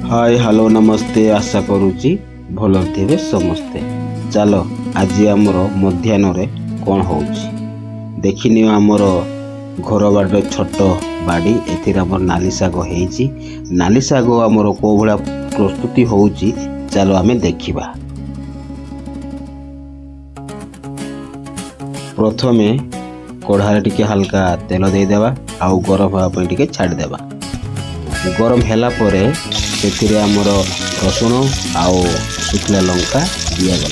Hi hello नमस्ते आशा करुच्ची भल थे समस्ते। चल आज आमर मध्याह्न कौन हो देखनी आमर घर बाड़ छोट बाड़ी एमर नाली शाग हो नाली शाग आमर कौ भाया प्रस्तुति हो चलो आम देखा। प्रथमे कढ़ारे टिके हल्का तेल देदेबा आउ गरम होगा टिके छाड़देबा। गरम हैला परे से आमर रसुण आउ शुखला लंका दिगला।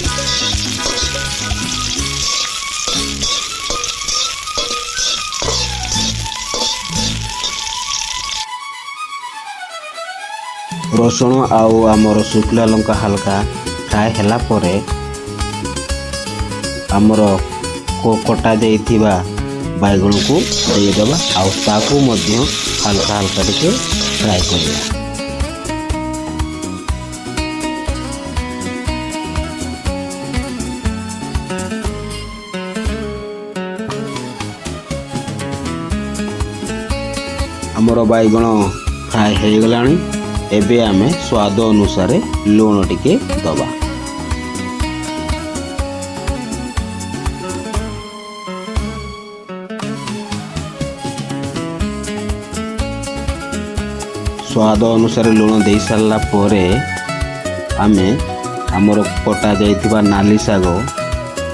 रसुण आउ आमर शुखला लंका हल्का फ्राए हैला परे आमर कटा जाइथिबा बैगण को देदेबा आउ ताकू मध्य हल्का हल्का टिके फ्राए करबा। आमर बैगण फ्राए हो गलानी। एबे आमे स्वाद अनुसार लूण टिके दबा। स्वाद अनुसार लूण दे सारा परे आमे आमर कटा जाइथिबा नाली शाग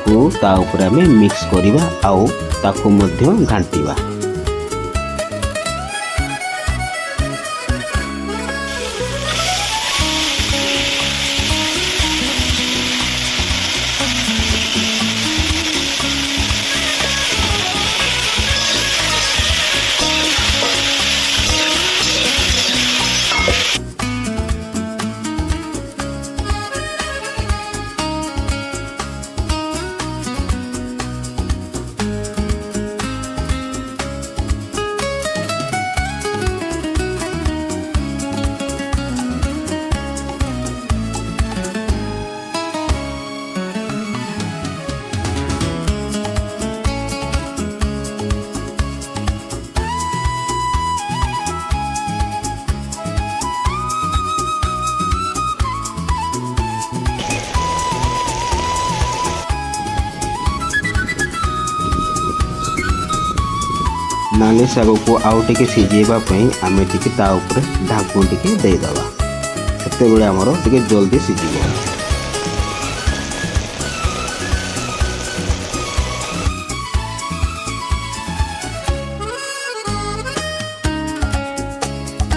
को ता ऊपर आमे मिक्स करिबा आउ ताकू मध्य घांटिबा। नाली शाग को आउ टिके सिझेबा आमे टिके ता ऊपर ढाकुण टिके देदेबा। सेते बेले हमरो टिके जल्दी सिझिबो।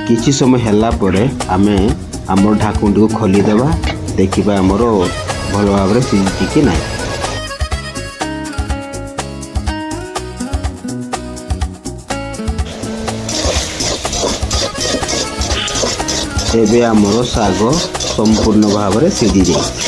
किछि समय हैला परे आमे हमर ढाकुण को खोली देबा। देखिबा हमरो भल भाबरे सिझि कि नाही। एबे आमर शाग संपूर्ण भाव में सिझी जाए।